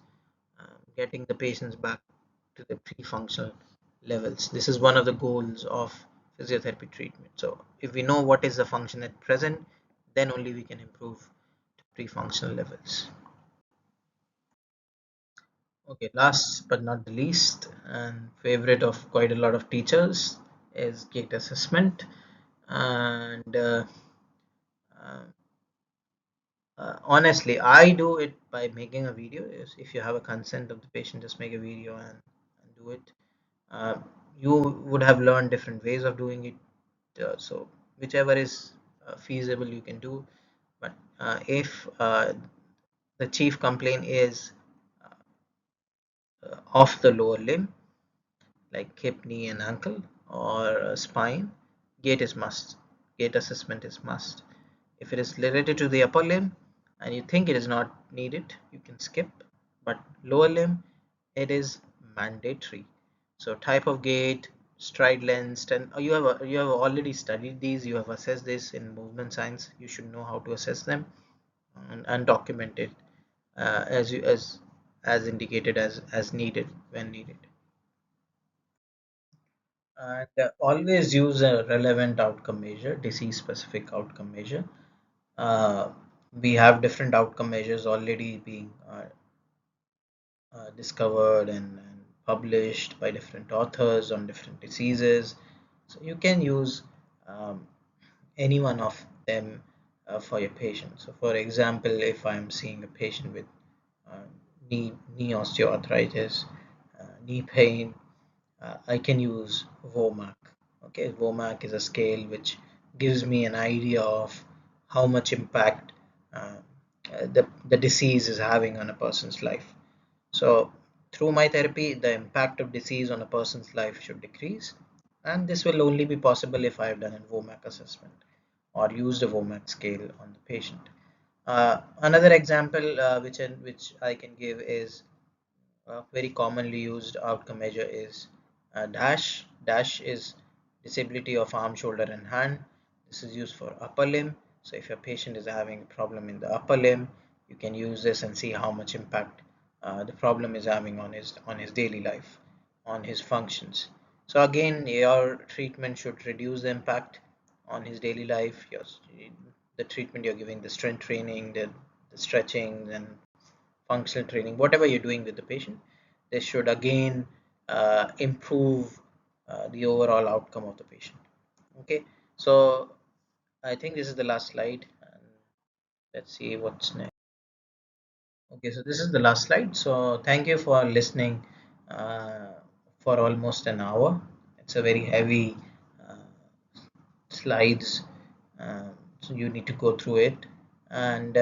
getting the patients back to the pre-functional levels. This is one of the goals of physiotherapy treatment. So if we know what is the function at present, then only we can improve to pre-functional levels. Okay, last but not the least, and favorite of quite a lot of teachers, is gait assessment. And uh, honestly, I do it by making a video. If you have a consent of the patient, just make a video and do it. Uh, you would have learned different ways of doing it. So whichever is feasible, you can do. But if the chief complaint is of the lower limb, like hip, knee, and ankle, or spine, gait is must. Gait assessment is must. If it is related to the upper limb and you think it is not needed, you can skip. But lower limb, it is mandatory. So type of gait, stride length, and you have already studied these. You have assessed this in movement science. You should know how to assess them and document it as you as indicated as needed when needed. And always use a relevant outcome measure, disease specific outcome measure. uh, we have different outcome measures already being discovered and published by different authors on different diseases. So you can use um, any one of them for your patient. So for example, if I'm seeing a patient with uh, knee osteoarthritis, knee pain, I can use WOMAC. Okay, WOMAC is a scale which gives me an idea of how much impact uh, the disease is having on a person's life. So through my therapy, the impact of disease on a person's life should decrease, and this will only be possible if I have done a WOMAC assessment or used a WOMAC scale on the patient. Another example which I can give is a very commonly used outcome measure is DASH. DASH is disability of arm, shoulder, and hand. This is used for upper limb. So if your patient is having a problem in the upper limb, you can use this and see how much impact the problem is having on his daily life, on his functions. So again, your treatment should reduce the impact on his daily life. The treatment you're giving, the strength training, the stretching, and functional training, whatever you're doing with the patient, this should again improve the overall outcome of the patient. Okay, so I think this is the last slide, and let's see what's next. Okay, so this is the last slide. So thank you for listening uh, for almost an hour. It's a very heavy slides, so you need to go through it. And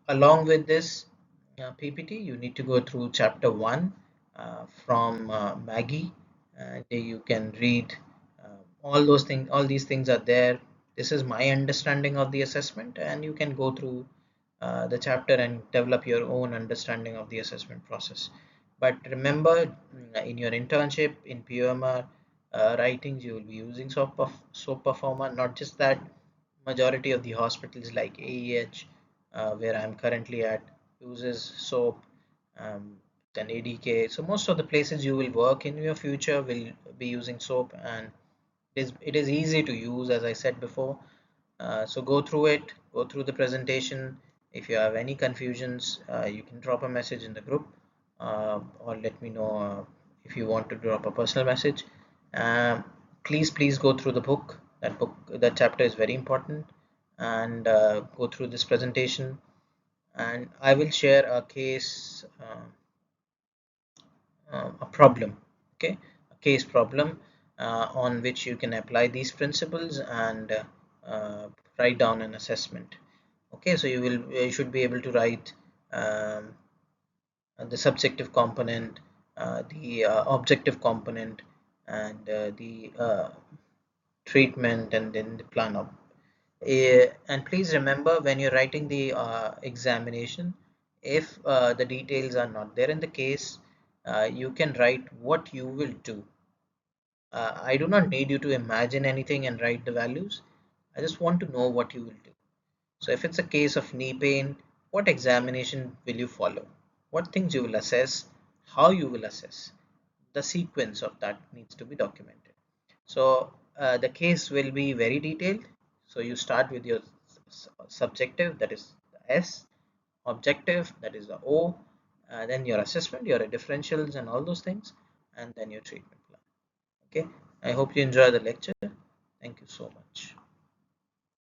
along with this PPT, you need to go through chapter one from Maggie, and you can read all those things. All these things are there. This is my understanding of the assessment, and you can go through the chapter and develop your own understanding of the assessment process. But remember, in your internship in POMR writings, you will be using soap performer. Not just that, majority of the hospitals like AEH, where I'm currently at, uses soap, then ADK. So most of the places you will work in your future will be using soap, and it is easy to use, as I said before. So go through it, go through the presentation. If you have any confusions, you can drop a message in the group, or let me know if you want to drop a personal message. Um, please go through the book. That chapter is very important, and go through this presentation. And I will share a case. A problem, okay, a case problem on which you can apply these principles and write down an assessment. Okay, so you should be able to write um, the subjective component, the objective component, and the treatment, and then the plan of. And please remember, when you're writing the examination, if the details are not there in the case, you can write what you will do. I do not need you to imagine anything and write the values. I just want to know what you will do. So if it's a case of knee pain, what examination will you follow? What things you will assess? How you will assess? The sequence of that needs to be documented. So the case will be very detailed. So you start with your subjective, that is the S, objective, that is the O, then your assessment, your differentials, and all those things, and then your treatment plan. Okay, I hope you enjoy the lecture. Thank you so much.